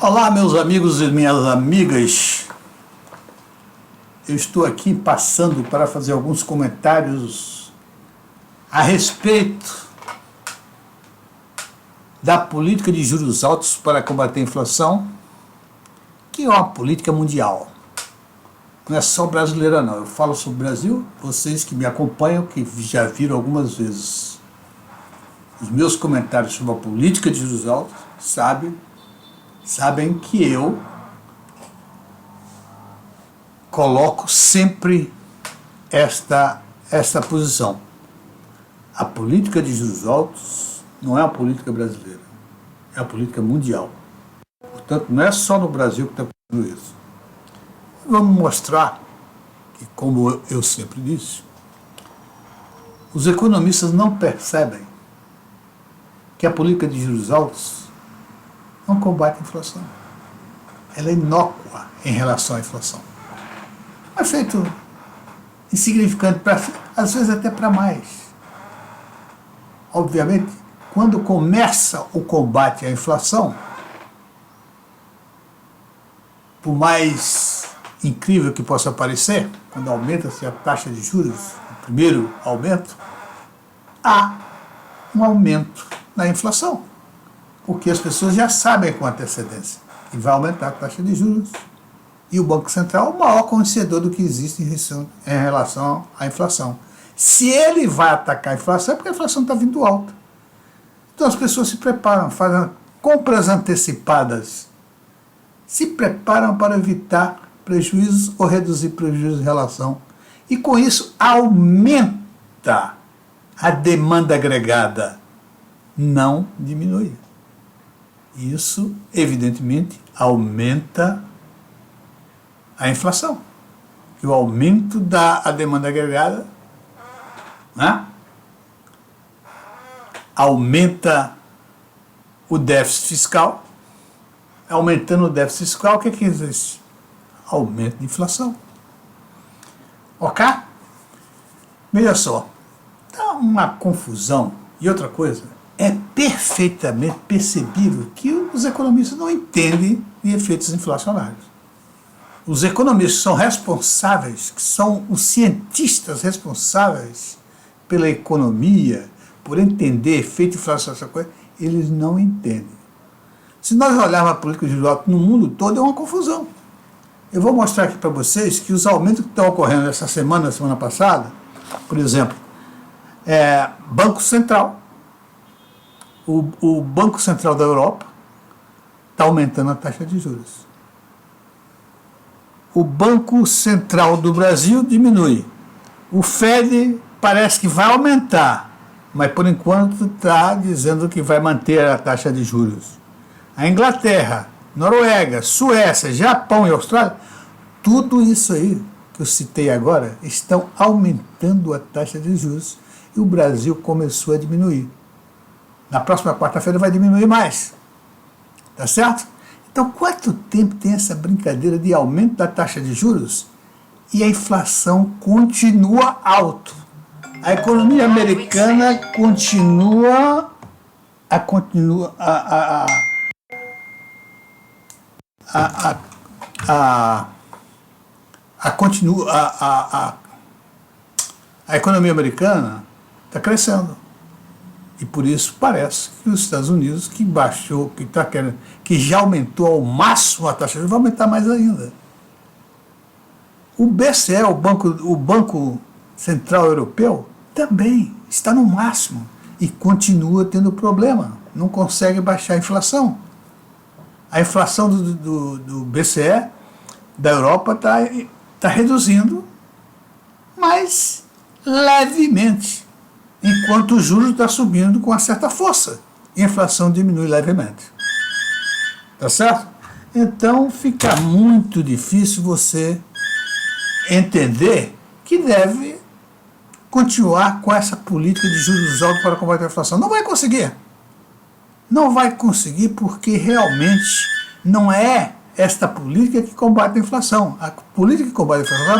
Olá, meus amigos e minhas amigas. Eu estou aqui passando para fazer alguns comentários a respeito da política de juros altos para combater a inflação, que é uma política mundial. Não é só brasileira, não. Eu falo sobre o Brasil, vocês que me acompanham, que já viram algumas vezes os meus comentários sobre a política de juros altos, sabem que eu coloco sempre esta posição. A política de juros altos não é uma política brasileira, é uma política mundial. Portanto, não é só no Brasil que está acontecendo isso. Vamos mostrar que, como eu sempre disse, os economistas não percebem que a política de juros altos não combate a inflação. Ela é inócua em relação à inflação. É feito insignificante, às vezes até para mais. Obviamente, quando começa o combate à inflação, por mais incrível que possa parecer, quando aumenta-se a taxa de juros, o primeiro aumento, há um aumento na inflação, porque as pessoas já sabem com antecedência que vai aumentar a taxa de juros, e o Banco Central é o maior conhecedor do que existe em relação à inflação. Se ele vai atacar a inflação, é porque a inflação está vindo alta. Então as pessoas se preparam, fazem compras antecipadas, se preparam para evitar prejuízos ou reduzir prejuízos em relação. E com isso aumenta a demanda agregada, não diminui. Isso, evidentemente, aumenta a inflação. E o aumento da demanda agregada, né, aumenta o déficit fiscal. Aumentando o déficit fiscal, o que existe? Aumento de inflação. Ok? Veja só, dá uma confusão. E outra coisa, é perfeitamente percebível que os economistas não entendem de efeitos inflacionários. Os economistas são responsáveis, que são os cientistas responsáveis pela economia, por entender efeito inflacionário, essa coisa, eles não entendem. Se nós olharmos a política de juros altos no mundo todo, é uma confusão. Eu vou mostrar aqui para vocês que os aumentos que estão ocorrendo essa semana, semana passada, por exemplo, Banco Central, o Banco Central da Europa está aumentando a taxa de juros. O Banco Central do Brasil diminui. O Fed parece que vai aumentar, mas por enquanto está dizendo que vai manter a taxa de juros. A Inglaterra, Noruega, Suécia, Japão e Austrália, tudo isso aí que eu citei agora, estão aumentando a taxa de juros e o Brasil começou a diminuir. Na próxima quarta-feira vai diminuir mais. Tá certo? Então, quanto tempo tem essa brincadeira de aumento da taxa de juros e a inflação continua alta? A economia americana continua a economia americana está crescendo. E por isso parece que os Estados Unidos, que baixou, que já aumentou ao máximo a taxa de juros, vai aumentar mais ainda. O BCE, o Banco Central Europeu, também está no máximo e continua tendo problema, não consegue baixar a inflação. A inflação do BCE, da Europa, está reduzindo, mas levemente, enquanto o juros está subindo com uma certa força e a inflação diminui levemente. Tá certo? Então fica muito difícil você entender que deve continuar com essa política de juros altos para combater a inflação. Não vai conseguir. Não vai conseguir porque realmente não é esta política que combate a inflação. A política que combate a inflação é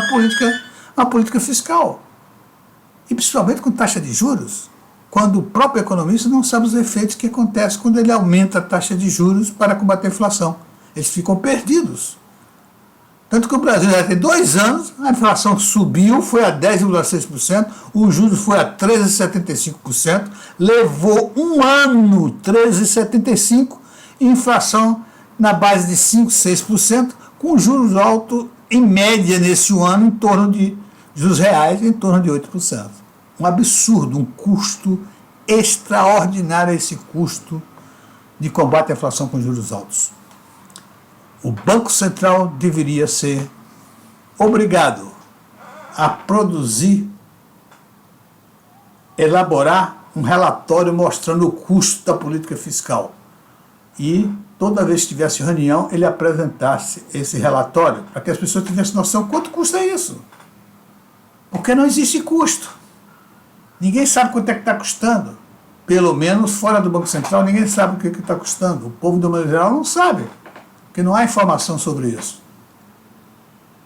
uma política fiscal. E principalmente com taxa de juros, quando o próprio economista não sabe os efeitos que acontecem quando ele aumenta a taxa de juros para combater a inflação. eles ficam perdidos. Tanto que o Brasil já tem 2 anos, a inflação subiu, foi a 10,6%, o juros foi a 13,75%, levou um ano, 13,75%, inflação na base de 5, 6%, com juros altos, em média, nesse ano, em torno de juros reais, em torno de 8%. Um absurdo, um custo extraordinário esse custo de combate à inflação com juros altos. O Banco Central deveria ser obrigado a produzir, elaborar um relatório mostrando o custo da política fiscal. E toda vez que tivesse reunião, ele apresentasse esse relatório para que as pessoas tivessem noção quanto custa isso. Porque não existe custo. Ninguém sabe quanto é que está custando. Pelo menos fora do Banco Central, ninguém sabe o que está custando. O povo, de uma maneira geral, não sabe. Porque não há informação sobre isso.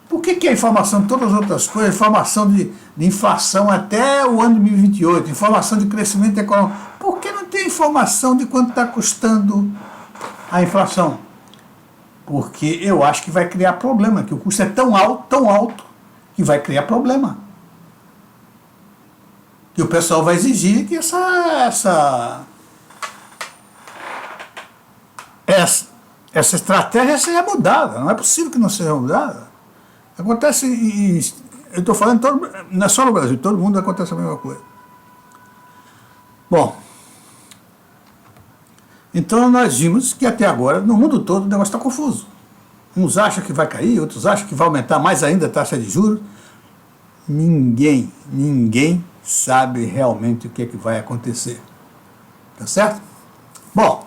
Por que a informação de todas as outras coisas, informação de inflação até o ano de 2028, informação de crescimento econômico, por que não tem informação de quanto está custando a inflação? Porque eu acho que vai criar problema, que o custo é tão alto, que vai criar problema. Que o pessoal vai exigir que essa estratégia seja mudada. Não é possível que não seja mudada. Acontece, eu estou falando, não é só no Brasil, todo mundo acontece a mesma coisa. Bom, então nós vimos que até agora, no mundo todo, o negócio está confuso. Uns acham que vai cair, outros acham que vai aumentar mais ainda a taxa de juros. Ninguém sabe realmente o que é que vai acontecer. Tá certo? Bom,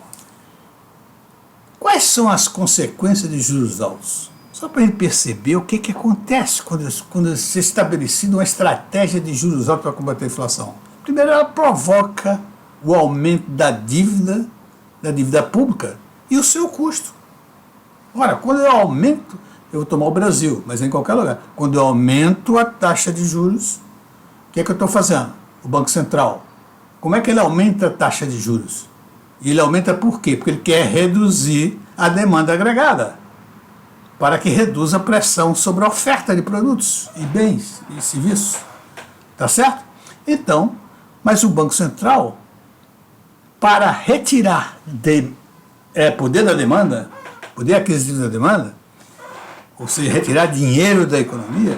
quais são as consequências de juros altos? Só para a gente perceber o que acontece quando se é estabelecida uma estratégia de juros altos para combater a inflação. Primeiro, ela provoca o aumento da dívida pública e o seu custo. Ora, quando eu aumento, eu vou tomar o Brasil, mas em qualquer lugar, quando eu aumento a taxa de juros, o que é que eu estou fazendo? O Banco Central, como é que ele aumenta a taxa de juros? E ele aumenta por quê? Porque ele quer reduzir a demanda agregada, para que reduza a pressão sobre a oferta de produtos e bens e serviços. Tá certo? Então, mas o Banco Central, para retirar poder da demanda, poder aquisitivo da demanda, ou seja, retirar dinheiro da economia,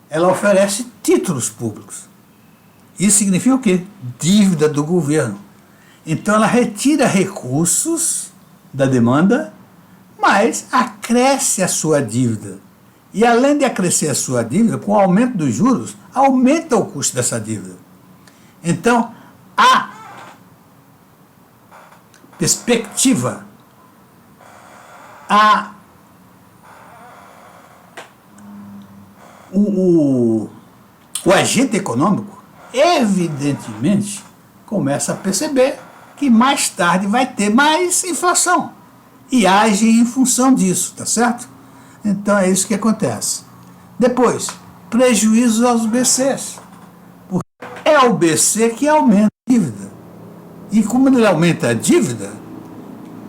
ela oferece títulos públicos. Isso significa o quê? Dívida do governo. Então ela retira recursos da demanda, mas acresce a sua dívida. E além de acrescer a sua dívida, com o aumento dos juros, aumenta o custo dessa dívida. Então, a perspectiva, o agente econômico, evidentemente, começa a perceber que mais tarde vai ter mais inflação e age em função disso, tá certo? Então é isso que acontece. Depois, prejuízos aos BCs. Porque é o BC que aumenta a dívida. E como ele aumenta a dívida,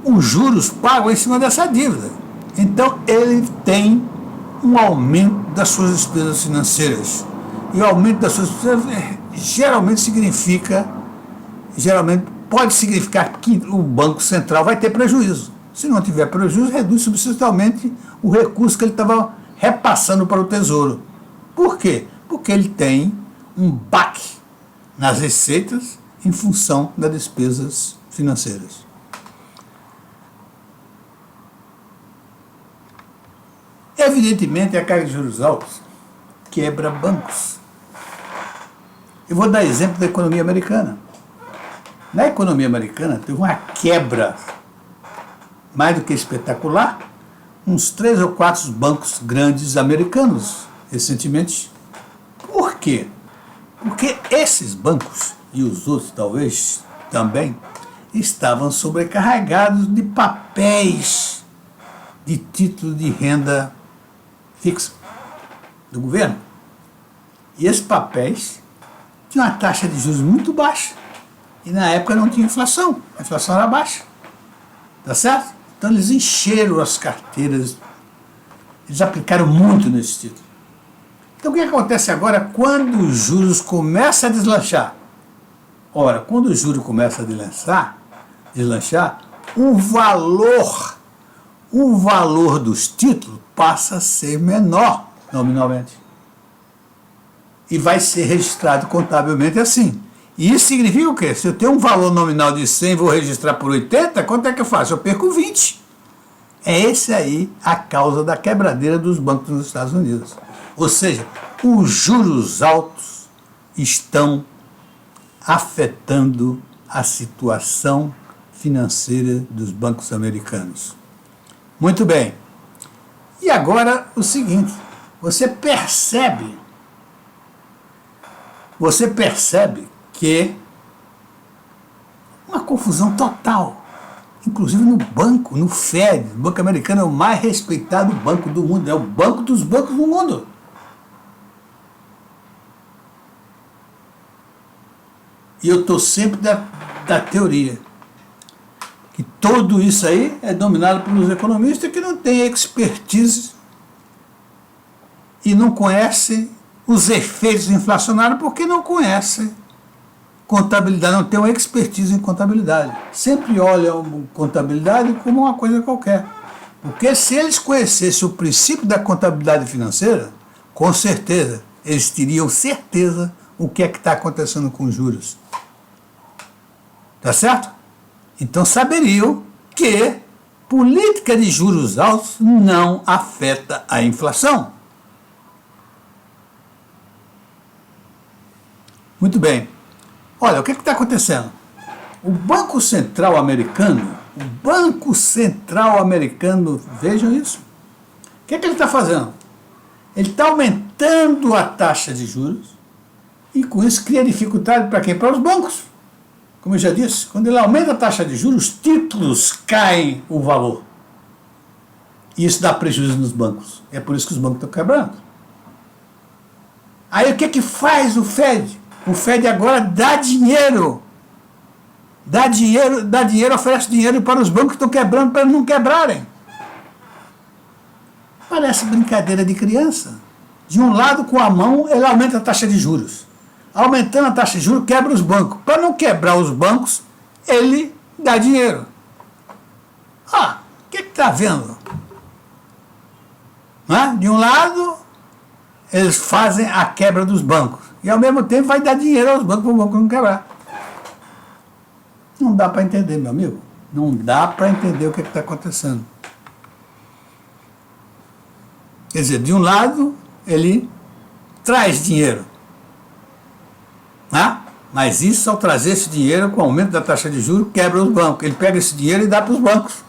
os juros pagam em cima dessa dívida. Então ele tem um aumento das suas despesas financeiras. E o aumento das suas despesas geralmente pode significar que o Banco Central vai ter prejuízo. Se não tiver prejuízo, reduz substancialmente o recurso que ele estava repassando para o Tesouro. Por quê? Porque ele tem um baque nas receitas em função das despesas financeiras. Evidentemente, a carga de juros altos quebra bancos. Eu vou dar exemplo da economia americana. Na economia americana, teve uma quebra mais do que espetacular, uns 3 ou 4 bancos grandes americanos, recentemente. Por quê? Porque esses bancos, e os outros talvez também, estavam sobrecarregados de papéis de título de renda fixa do governo. E esses papéis tinham uma taxa de juros muito baixa. E na época não tinha inflação. A inflação era baixa. Tá certo? Então eles encheram as carteiras, eles aplicaram muito nesse título. Então o que acontece agora quando os juros começam a deslanchar? Ora, quando o juro começa a deslanchar, o valor dos títulos passa a ser menor nominalmente. E vai ser registrado contabilmente assim. E isso significa o quê? Se eu tenho um valor nominal de 100 e vou registrar por 80, quanto é que eu faço? Eu perco 20. É esse aí a causa da quebradeira dos bancos nos Estados Unidos. Ou seja, os juros altos estão afetando a situação financeira dos bancos americanos. Muito bem. E agora o seguinte, você percebe que uma confusão total, inclusive no banco, no Fed. O banco americano é o mais respeitado banco do mundo, é o banco dos bancos do mundo. E eu estou sempre da teoria que tudo isso aí é dominado pelos economistas que não têm expertise e não conhecem os efeitos inflacionários porque não conhecem contabilidade, não tem uma expertise em contabilidade. Sempre olham contabilidade como uma coisa qualquer. Porque se eles conhecessem o princípio da contabilidade financeira, com certeza, eles teriam certeza o que é que está acontecendo com os juros. Tá certo? Então saberiam que política de juros altos não afeta a inflação. Muito bem. Olha, o que está acontecendo? O Banco Central Americano, vejam isso. O que ele está fazendo? Ele está aumentando a taxa de juros e com isso cria dificuldade para quem? Para os bancos. Como eu já disse, quando ele aumenta a taxa de juros, os títulos caem o valor. E isso dá prejuízo nos bancos. É por isso que os bancos estão quebrando. Aí o que faz o Fed? O Fed agora dá dinheiro, oferece dinheiro para os bancos que estão quebrando para não quebrarem. Parece brincadeira de criança. De um lado, com a mão, ele aumenta a taxa de juros. Aumentando a taxa de juros, quebra os bancos. Para não quebrar os bancos, ele dá dinheiro. O que está vendo? De um lado, eles fazem a quebra dos bancos. E ao mesmo tempo vai dar dinheiro aos bancos para o banco não quebrar. Não dá para entender, meu amigo. Não dá para entender o que está acontecendo. Quer dizer, de um lado, ele traz dinheiro. Mas isso, ao trazer esse dinheiro, com o aumento da taxa de juros, quebra os bancos. Ele pega esse dinheiro e dá para os bancos.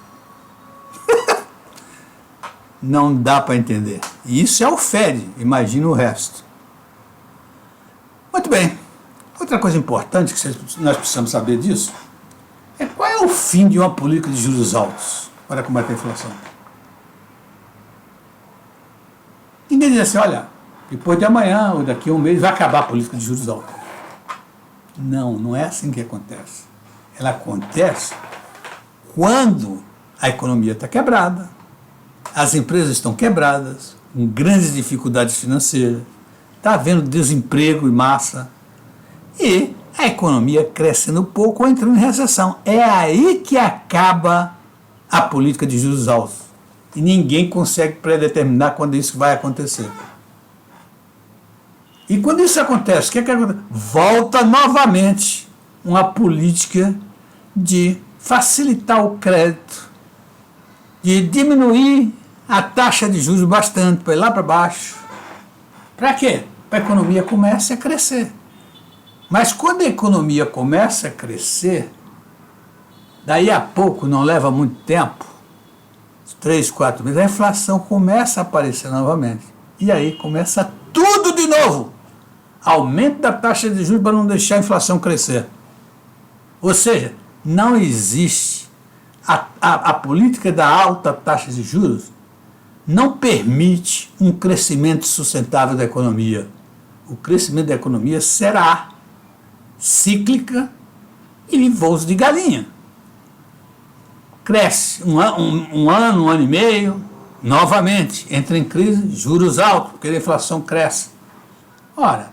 Não dá para entender. E isso é o Fed, imagina o resto. Muito bem. Outra coisa importante que nós precisamos saber disso é qual é o fim de uma política de juros altos para combater a inflação. Ninguém diz assim, olha, depois de amanhã ou daqui a um mês vai acabar a política de juros altos. Não é assim que acontece. Ela acontece quando a economia está quebrada, as empresas estão quebradas, com grandes dificuldades financeiras, está havendo desemprego em massa e a economia crescendo pouco ou entrando em recessão. É aí que acaba a política de juros altos. E ninguém consegue predeterminar quando isso vai acontecer. E quando isso acontece, o que acontece? Volta novamente uma política de facilitar o crédito, de diminuir a taxa de juros bastante, para ir lá para baixo. Para quê? Para a economia comece a crescer. Mas quando a economia começa a crescer, daí a pouco, não leva muito tempo, 3, 4 meses, a inflação começa a aparecer novamente. E aí começa tudo de novo. Aumento da taxa de juros para não deixar a inflação crescer. Ou seja, não existe a política da alta taxa de juros não permite um crescimento sustentável da economia. O crescimento da economia será cíclica e voos de galinha. cresce um ano, um ano e meio, novamente entra em crise, juros altos, porque a inflação cresce. Ora,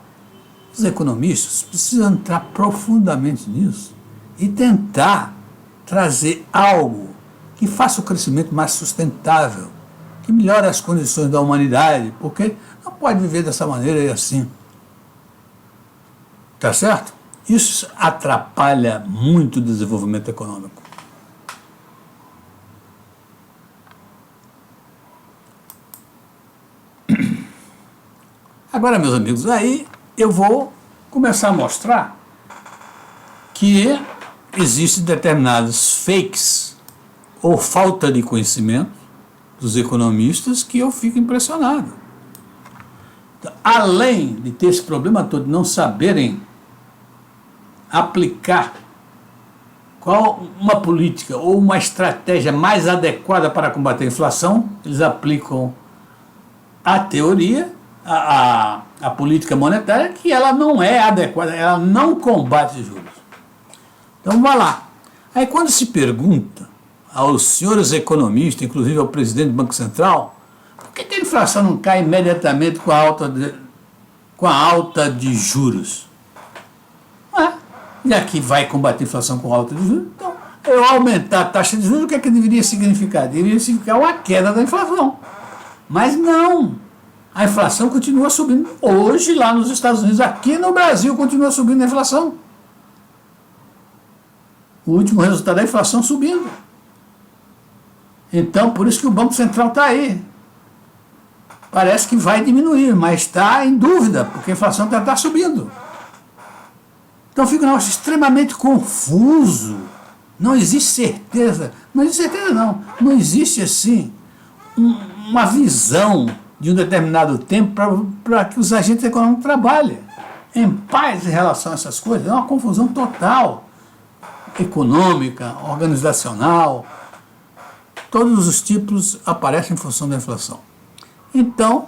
os economistas precisam entrar profundamente nisso e tentar trazer algo que faça o crescimento mais sustentável, que melhore as condições da humanidade, porque não pode viver dessa maneira e assim. Tá certo? Isso atrapalha muito o desenvolvimento econômico. Agora, meus amigos, aí eu vou começar a mostrar que existem determinados fakes ou falta de conhecimento dos economistas que eu fico impressionado. Então, além de ter esse problema todo de não saberem aplicar qual uma política ou uma estratégia mais adequada para combater a inflação, eles aplicam a teoria, a política monetária, que ela não é adequada, ela não combate juros. Então vamos lá. Aí quando se pergunta aos senhores economistas, inclusive ao presidente do Banco Central, por que a inflação não cai imediatamente com a alta de juros? Já que vai combater a inflação com alta de juros, então eu aumentar a taxa de juros, o que é que deveria significar? Deveria significar uma queda da inflação. Mas não. A inflação continua subindo. Hoje, lá nos Estados Unidos, aqui no Brasil, continua subindo a inflação. O último resultado da inflação subindo. Então, por isso que o Banco Central está aí. Parece que vai diminuir, mas está em dúvida, porque a inflação está subindo. Então fica um negócio extremamente confuso. Não existe certeza. Não existe certeza, não. Não existe, assim, uma visão de um determinado tempo para que os agentes econômicos trabalhem em paz em relação a essas coisas. É uma confusão total. Econômica, organizacional. Todos os tipos aparecem em função da inflação. Então,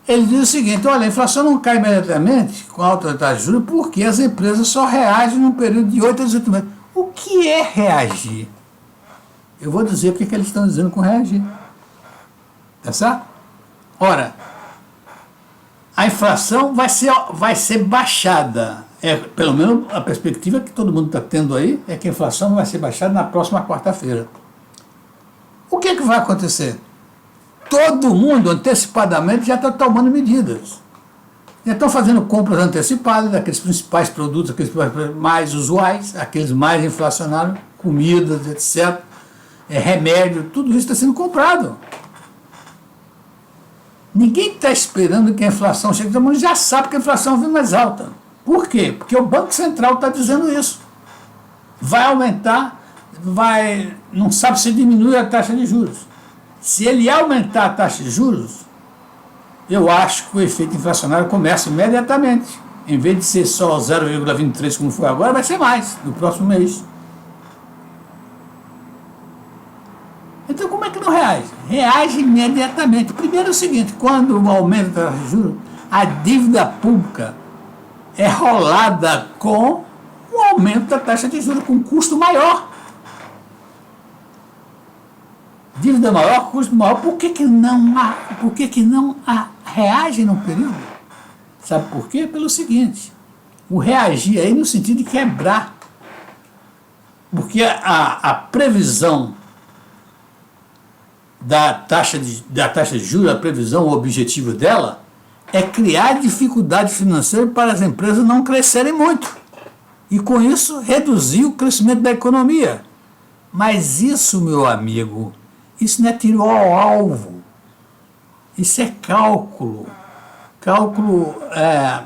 ele diz o seguinte: olha, a inflação não cai imediatamente com a alta taxa de juros porque as empresas só reagem num período de 8 a 18 meses. O que é reagir? Eu vou dizer o que eles estão dizendo com reagir. Tá certo? Ora, a inflação vai ser baixada. Pelo menos a perspectiva que todo mundo está tendo aí é que a inflação vai ser baixada na próxima quarta-feira. O que vai acontecer? Todo mundo antecipadamente já está tomando medidas. Já estão fazendo compras antecipadas daqueles principais produtos, aqueles mais usuais, aqueles mais inflacionários, comidas, etc. Remédio, tudo isso está sendo comprado. Ninguém está esperando que a inflação chegue, todo mundo já sabe que a inflação vai vir mais alta. Por quê? Porque o Banco Central está dizendo isso. Vai aumentar, não sabe se diminui a taxa de juros. Se ele aumentar a taxa de juros, eu acho que o efeito inflacionário começa imediatamente. Em vez de ser só 0,23 como foi agora, vai ser mais no próximo mês. Então como é que não reage? Reage imediatamente. Primeiro é o seguinte: quando aumenta a taxa de juros, a dívida pública é rolada com o aumento da taxa de juros, com um custo maior. Dívida maior, custo maior. Por que não reage no período? Sabe por quê? Pelo seguinte: o reagir aí no sentido de quebrar. Porque a previsão da taxa de juros, a previsão, o objetivo dela é criar dificuldade financeira para as empresas não crescerem muito. E com isso reduzir o crescimento da economia. Mas isso, meu amigo, isso não é tiro ao alvo. Isso é cálculo. Cálculo é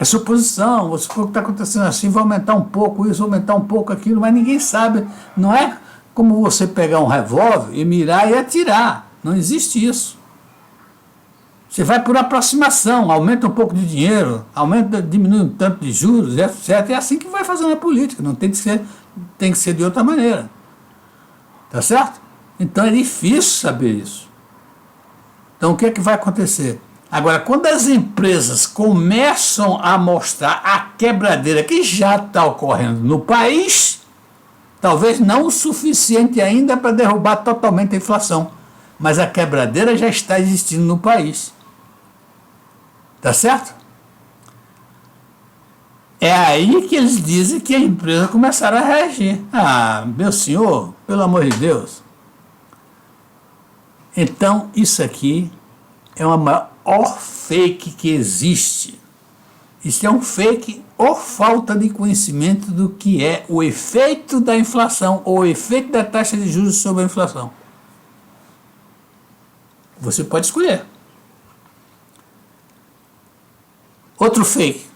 suposição. Você falou que está acontecendo assim, vai aumentar um pouco isso, vai aumentar um pouco aquilo, mas ninguém sabe. Não é como você pegar um revólver e mirar e atirar. Não existe isso. Você vai por aproximação, aumenta um pouco de dinheiro, diminui um tanto de juros, etc. É assim que vai fazendo a política, não tem que ser de outra maneira. Tá certo? Então é difícil saber isso. Então o que é que vai acontecer? Agora, quando as empresas começam a mostrar a quebradeira que já está ocorrendo no país, Talvez não o suficiente ainda para derrubar totalmente a inflação, mas a quebradeira já está existindo no país. Tá certo? É aí que eles dizem que a empresa começaram a reagir. Ah, meu senhor, pelo amor de Deus. Então, isso aqui é uma maior fake que existe. Isso é um fake ou falta de conhecimento do que é o efeito da inflação ou o efeito da taxa de juros sobre a inflação. Você pode escolher. Outro fake.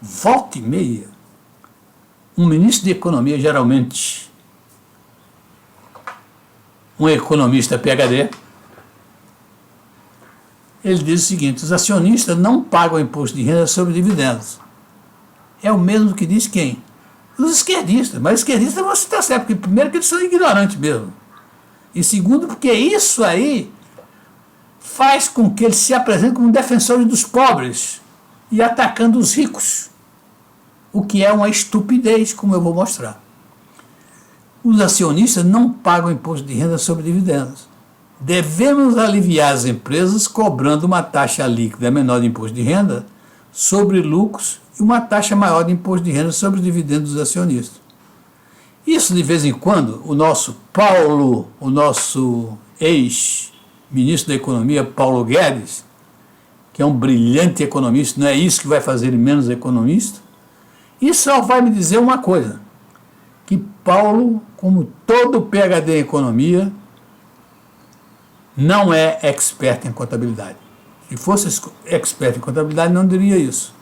Volta e meia, um ministro de economia, geralmente um economista PhD, ele diz o seguinte: os acionistas não pagam imposto de renda sobre dividendos. É o mesmo que diz quem? Os esquerdistas. Mas os esquerdistas você está certo, porque primeiro que eles são ignorantes mesmo. E segundo, porque isso aí faz com que eles se apresentem como defensores dos pobres e atacando os ricos. O que é uma estupidez, como eu vou mostrar. Os acionistas não pagam imposto de renda sobre dividendos. Devemos aliviar as empresas cobrando uma taxa líquida menor de imposto de renda sobre lucros e uma taxa maior de imposto de renda sobre dividendos dos acionistas. Isso, de vez em quando, o nosso ex-ministro da Economia, Paulo Guedes, que é um brilhante economista, não é isso que vai fazer ele menos economista, e só vai me dizer uma coisa, que Paulo, como todo PhD em economia, não é expert em contabilidade. Se fosse expert em contabilidade, não diria isso.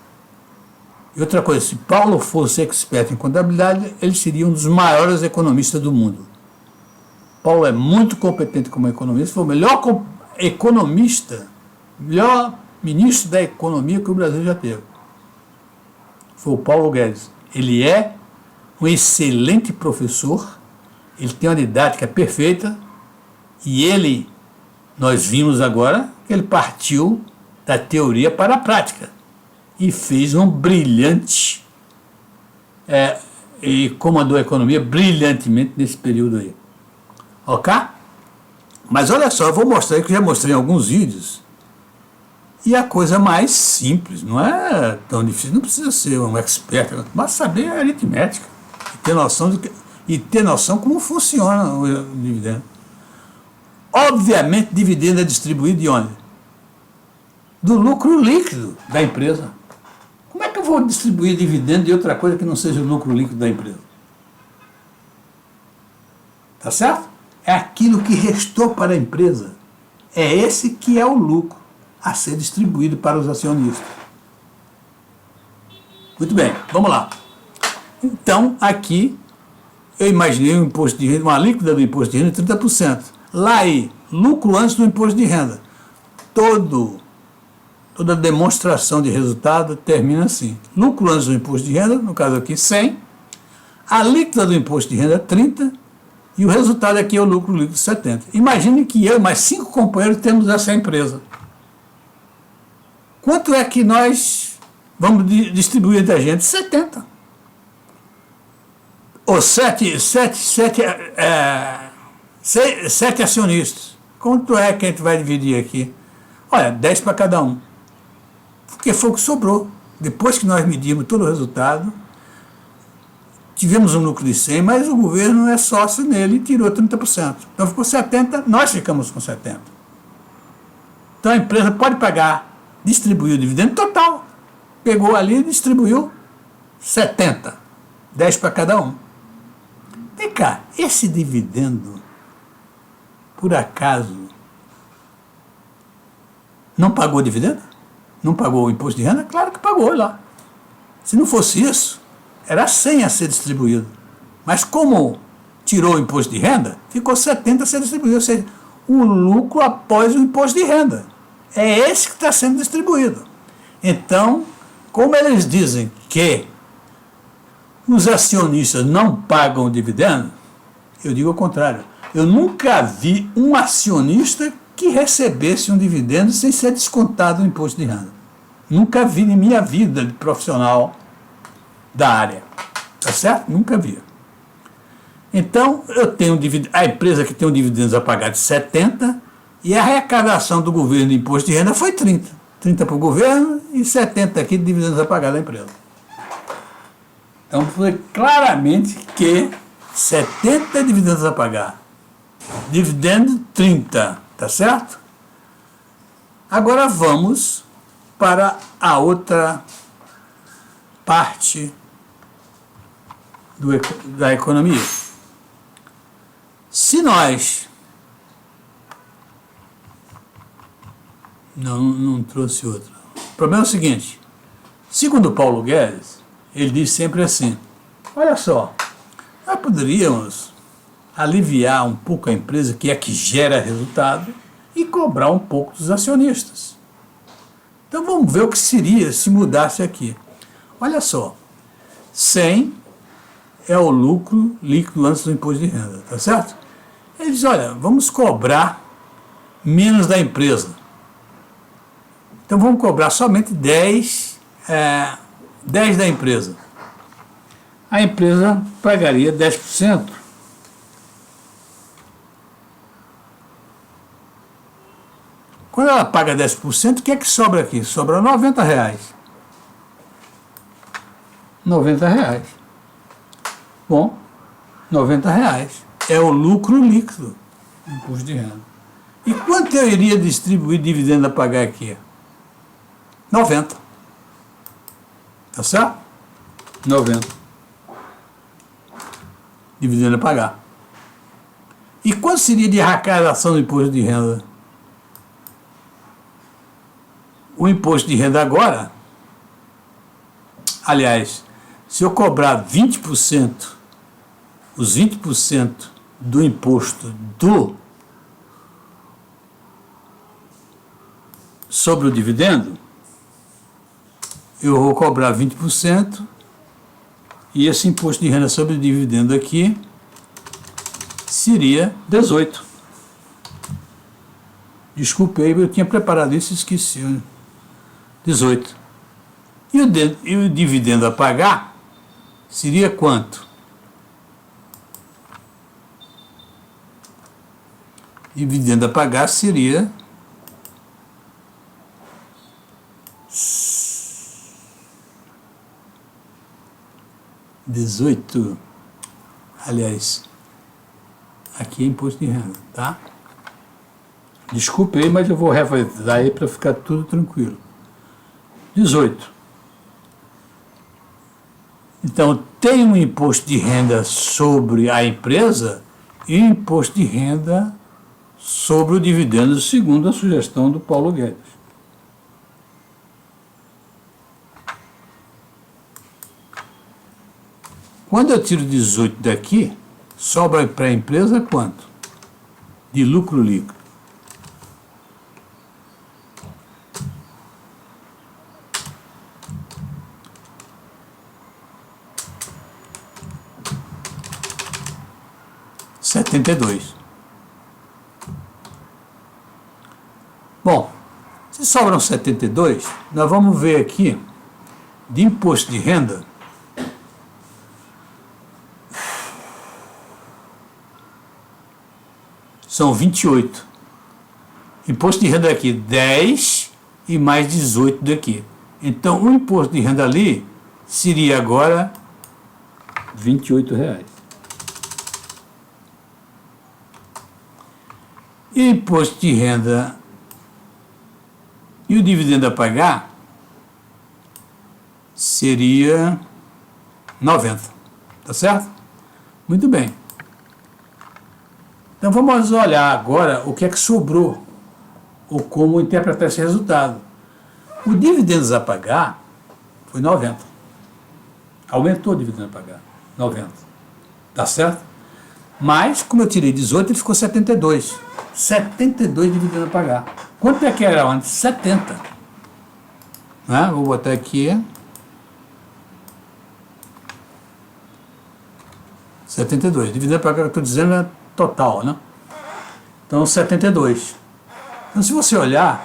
E outra coisa, se Paulo fosse expert em contabilidade, ele seria um dos maiores economistas do mundo. Paulo é muito competente como economista, foi o melhor economista, melhor ministro da economia que o Brasil já teve. Foi o Paulo Guedes. Ele é um excelente professor, ele tem uma didática perfeita e nós vimos agora que ele partiu da teoria para a prática e fez um brilhante e comandou a economia brilhantemente nesse período aí. Ok? Mas olha só, eu vou mostrar que eu já mostrei em alguns vídeos e a coisa mais simples, não é tão difícil, não precisa ser um expert, mas saber a aritmética e ter noção como funciona o dividendo. Obviamente, dividendo é distribuído de onde? Do lucro líquido da empresa. Como é que eu vou distribuir dividendo de outra coisa que não seja o lucro líquido da empresa? Tá certo? É aquilo que restou para a empresa. É esse que é o lucro a ser distribuído para os acionistas. Muito bem, vamos lá. Então, aqui, eu imaginei um imposto de renda, uma alíquota do imposto de renda de 30%. Lá aí, lucro antes do imposto de renda. Toda demonstração de resultado termina assim. Lucro antes do imposto de renda, no caso aqui 100, a alíquota do imposto de renda 30 e o resultado aqui é o lucro líquido 70. Imagine que eu e mais 5 companheiros temos essa empresa. Quanto é que nós vamos distribuir entre a gente? 70. Ou 7 acionistas. Quanto é que a gente vai dividir aqui? Olha, 10 para cada um. Porque foi o que sobrou. Depois que nós medimos todo o resultado, tivemos um lucro de 100, mas o governo é sócio nele e tirou 30%. Então ficou 70%, nós ficamos com 70%. Então a empresa pode pagar, distribuir o dividendo total. Pegou ali e distribuiu 70%. 10 para cada um. Vem cá, esse dividendo, por acaso, não pagou dividendo? Não pagou o imposto de renda? Claro que pagou lá. Se não fosse isso, era 100 a ser distribuído. Mas como tirou o imposto de renda, ficou 70 a ser distribuído. Ou seja, o lucro após o imposto de renda. É esse que está sendo distribuído. Então, como eles dizem que os acionistas não pagam o dividendo, eu digo ao contrário. Eu nunca vi um acionista que recebesse um dividendo sem ser descontado o imposto de renda. Nunca vi em minha vida de profissional da área. Tá certo? Nunca vi. Então, eu tenho a empresa que tem um dividendos a pagar de 70 e a arrecadação do governo de imposto de renda foi 30. 30 para o governo e 70 aqui de dividendos a pagar da empresa. Então, foi claramente que 70 dividendos a pagar. Dividendo 30, tá certo? Agora vamos para a outra parte da economia. Se nós não trouxe outra. O problema é o seguinte, segundo Paulo Guedes, ele diz sempre assim, olha só, nós poderíamos aliviar um pouco a empresa que é que gera resultado e cobrar um pouco dos acionistas. Então vamos ver o que seria se mudasse aqui. Olha só, 100 é o lucro líquido antes do imposto de renda, tá certo? Ele diz, olha, vamos cobrar menos da empresa. Então vamos cobrar somente 10 da empresa. A empresa pagaria 10%. Quando ela paga 10%, o que é que sobra aqui? Sobra R$90. R$90. Bom, R$90 é o lucro líquido do imposto de renda. E quanto eu iria distribuir dividendo a pagar aqui? 90. Tá certo? 90. Dividendo a pagar. E quanto seria de arrecadação do imposto de renda? O imposto de renda agora, aliás, se eu cobrar 20%, os 20% do imposto sobre o dividendo, eu vou cobrar 20% e esse imposto de renda sobre o dividendo aqui seria 18%. Desculpe aí, eu tinha preparado isso e esqueci. 18. E o dividendo a pagar seria quanto? Dividendo a pagar seria 18. Aliás, aqui é imposto de renda, tá? Desculpe aí, mas eu vou refazer aí para ficar tudo tranquilo. 18. Então, tem um imposto de renda sobre a empresa e um imposto de renda sobre o dividendo, segundo a sugestão do Paulo Guedes. Quando eu tiro 18 daqui, sobra para a empresa quanto? De lucro líquido. R$72. Bom, se sobram 72, nós vamos ver aqui de imposto de renda. São 28. Imposto de renda aqui 10 e mais 18 daqui. Então o imposto de renda ali seria agora R$28. E o imposto de renda e o dividendo a pagar seria 90. Tá certo? Muito bem. Então vamos olhar agora o que é que sobrou, ou como interpretar esse resultado. O dividendos a pagar foi 90. Aumentou o dividendo a pagar, 90. Tá certo? Mas, como eu tirei 18, ele ficou 72. 72 dividendo a pagar. Quanto é que era antes? 70. Né? Vou botar aqui. 72. Dividendo a pagar, eu estou dizendo, é total, né? Então, 72. Então, se você olhar,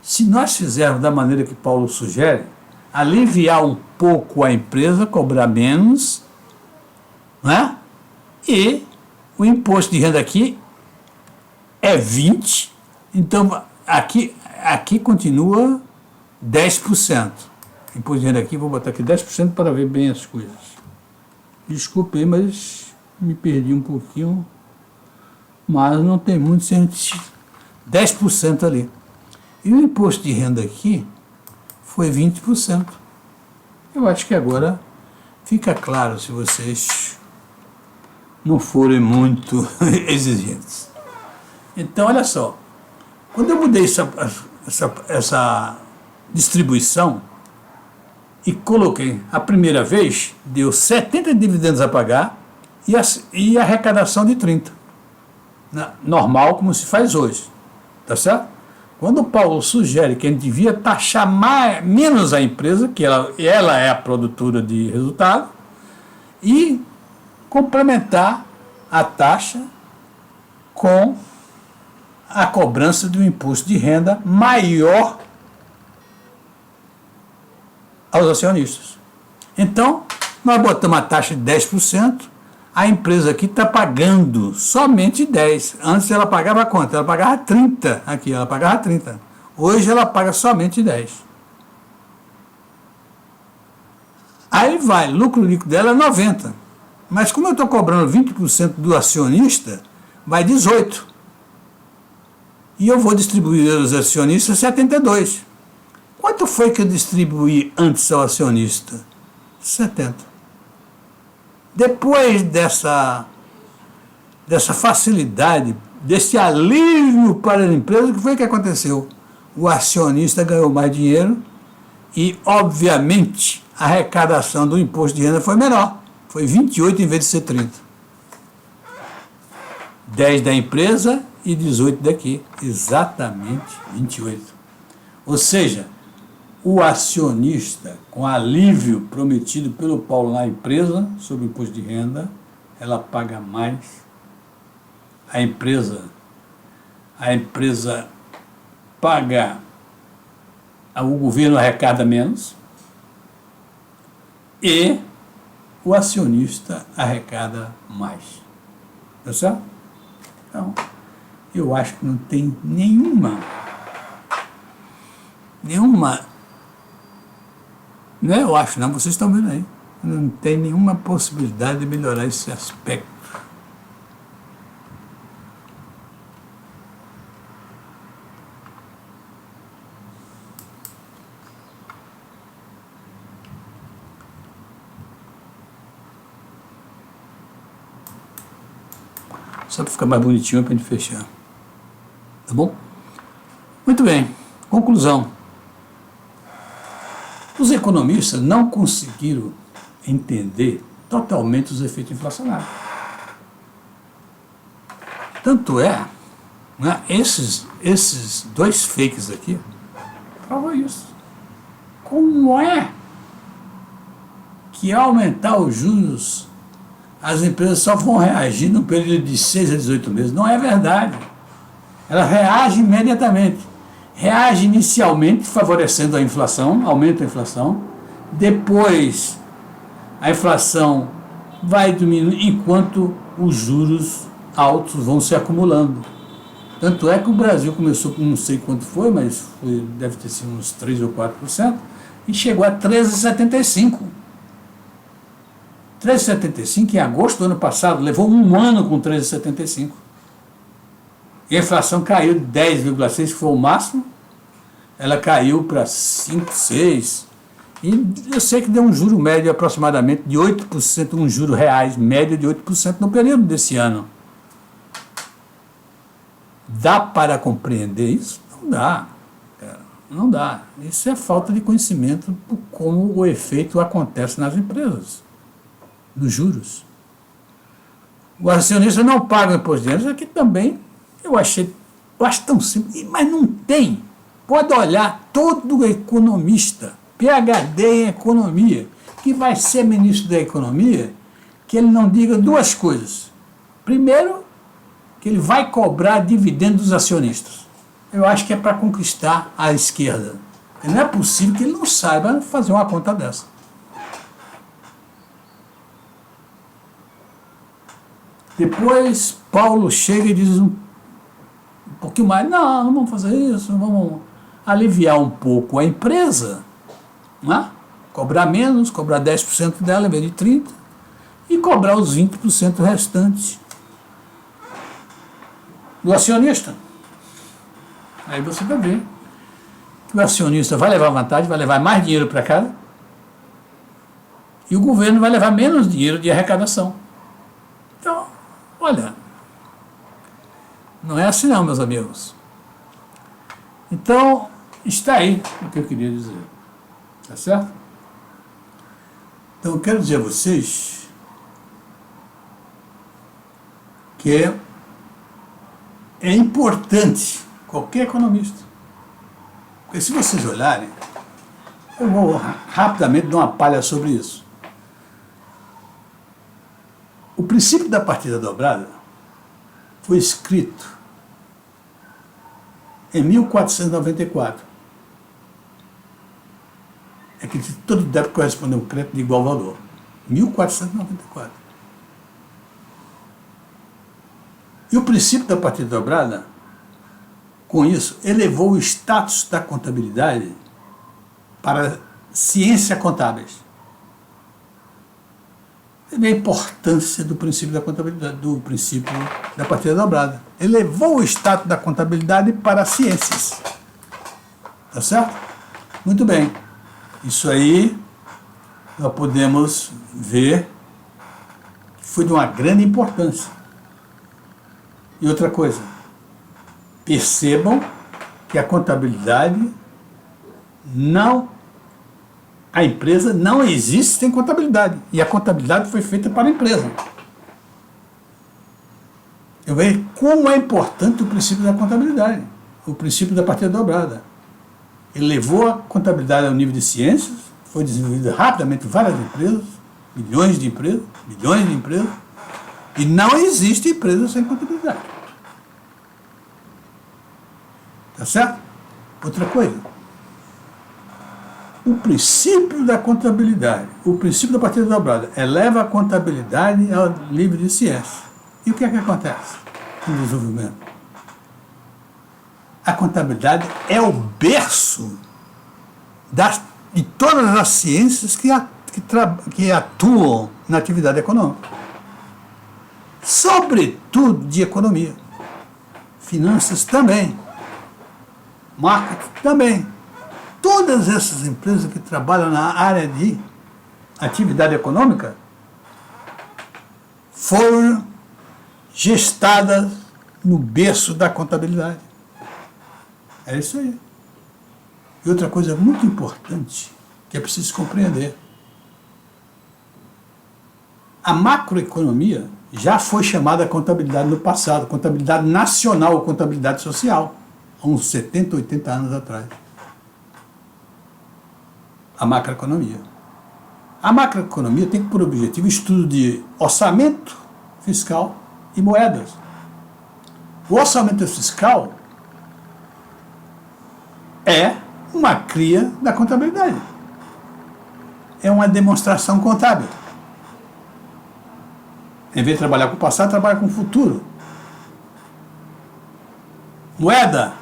se nós fizermos da maneira que Paulo sugere, aliviar um pouco a empresa, cobrar menos, né? E o imposto de renda aqui é 20%, então aqui continua 10%. Imposto de renda aqui, vou botar aqui 10% para ver bem as coisas. Desculpe aí, mas me perdi um pouquinho, mas não tem muito, 10% ali. E o imposto de renda aqui foi 20%. Eu acho que agora fica claro, se vocês não forem muito exigentes. Então, olha só, quando eu mudei essa distribuição e coloquei a primeira vez, deu 70 dividendos a pagar e a arrecadação de 30. Normal, como se faz hoje. Tá certo? Quando o Paulo sugere que a gente devia taxar menos a empresa, que ela é a produtora de resultado, e complementar a taxa com a cobrança de um imposto de renda maior aos acionistas. Então, nós botamos a taxa de 10%, a empresa aqui está pagando somente 10%. Antes ela pagava quanto? Ela pagava 30%. Aqui, ela pagava 30%. Hoje ela paga somente 10%. Aí vai, lucro líquido dela é 90%. Mas como eu estou cobrando 20% do acionista, vai 18%. E eu vou distribuir aos acionistas 72%. Quanto foi que eu distribuí antes ao acionista? 70%. Depois dessa facilidade, desse alívio para a empresa, o que foi que aconteceu? O acionista ganhou mais dinheiro e, obviamente, a arrecadação do imposto de renda foi menor. Foi 28 em vez de ser 30. 10 da empresa e 18 daqui. Exatamente 28. Ou seja, o acionista, com alívio prometido pelo Paulo na empresa sobre o imposto de renda, ela paga mais. A empresa paga, o governo arrecada menos e o acionista arrecada mais. Tá certo? Então, eu acho que não tem nenhuma, né? Eu acho, não, vocês estão vendo aí, não tem nenhuma possibilidade de melhorar esse aspecto. Só para ficar mais bonitinho para a gente fechar. Tá bom? Muito bem. Conclusão. Os economistas não conseguiram entender totalmente os efeitos inflacionários. Tanto é, né, esses dois fakes aqui provam isso. Como é que ao aumentar os juros as empresas só vão reagir no período de 6 a 18 meses? Não é verdade. Ela reage imediatamente. Reage inicialmente favorecendo a inflação, aumenta a inflação. Depois, a inflação vai diminuindo enquanto os juros altos vão se acumulando. Tanto é que o Brasil começou com não sei quanto foi, mas deve ter sido uns 3 ou 4%, e chegou a 13,75%. 13,75% em agosto do ano passado, levou um ano com 13,75%. E a inflação caiu de 10,6%, que foi o máximo, ela caiu para 5, 6%. E eu sei que deu um juro médio aproximadamente de 8%, um juro reais médio de 8% no período desse ano. Dá para compreender isso? Não dá. Não dá. Isso é falta de conhecimento por como o efeito acontece nas empresas, nos juros. O acionista não paga o imposto de renda, isso aqui também eu acho tão simples, mas não tem. Pode olhar todo economista, PhD em economia, que vai ser ministro da economia, que ele não diga duas coisas. Primeiro, que ele vai cobrar dividendos dos acionistas. Eu acho que é para conquistar a esquerda. Não é possível que ele não saiba fazer uma conta dessa. Depois Paulo chega e diz um pouquinho mais, não vamos fazer isso, vamos aliviar um pouco a empresa, né? Cobrar menos, cobrar 10% dela em vez de 30%, e cobrar os 20% restantes do acionista. Aí você vai ver que o acionista vai levar vantagem, vai levar mais dinheiro para casa, e o governo vai levar menos dinheiro de arrecadação. Então, olha, não é assim não, meus amigos. Então, está aí o que eu queria dizer. Tá certo? Então, eu quero dizer a vocês que é importante qualquer economista. Porque se vocês olharem, eu vou rapidamente dar uma palha sobre isso. O princípio da partida dobrada foi escrito em 1494. É que todo débito corresponde a um crédito de igual valor. 1494. E o princípio da partida dobrada, com isso, elevou o status da contabilidade para ciência contábeis. Você vê a importância do princípio da contabilidade, do princípio da partida dobrada. Elevou o status da contabilidade para ciências. Tá certo? Muito bem. Isso aí nós podemos ver que foi de uma grande importância. E outra coisa, percebam que a contabilidade a empresa não existe sem contabilidade. E a contabilidade foi feita para a empresa. Eu vejo como é importante o princípio da contabilidade, o princípio da partida dobrada. Ele levou a contabilidade ao nível de ciências, foi desenvolvida rapidamente em várias empresas, milhões de empresas, e não existe empresa sem contabilidade. Tá certo? Outra coisa, o princípio da contabilidade, o princípio da partida dobrada, eleva a contabilidade ao nível de ciência. E o que é que acontece no desenvolvimento? A contabilidade é o berço de todas as ciências que atuam na atividade econômica. Sobretudo de economia. Finanças também. Marketing também. Todas essas empresas que trabalham na área de atividade econômica foram gestadas no berço da contabilidade. É isso aí. E outra coisa muito importante que é preciso compreender. A macroeconomia já foi chamada contabilidade no passado, contabilidade nacional ou contabilidade social, há uns 70, 80 anos atrás. A macroeconomia. A macroeconomia tem por objetivo o estudo de orçamento fiscal e moedas. O orçamento fiscal é uma cria da contabilidade. É uma demonstração contábil. Em vez de trabalhar com o passado, trabalha com o futuro. Moeda.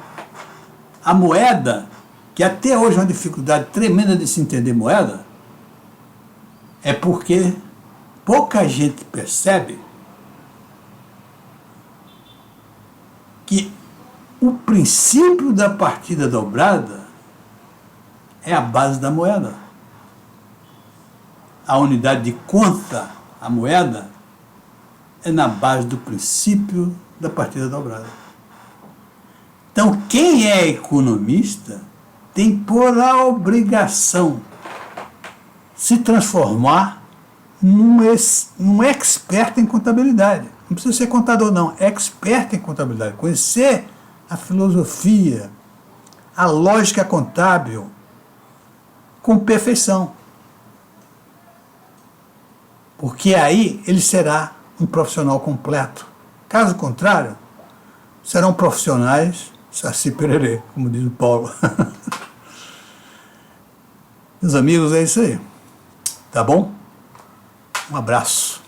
A moeda, que até hoje é uma dificuldade tremenda de se entender moeda, é porque pouca gente percebe que o princípio da partida dobrada é a base da moeda. A unidade de conta, a moeda, é na base do princípio da partida dobrada. Então, quem é economista tem por obrigação se transformar num expert em contabilidade. Não precisa ser contador, não. Expert em contabilidade. Conhecer a filosofia, a lógica contábil com perfeição. Porque aí ele será um profissional completo. Caso contrário, serão profissionais saci pererê, como diz o Paulo. Meus amigos, é isso aí. Tá bom? Um abraço.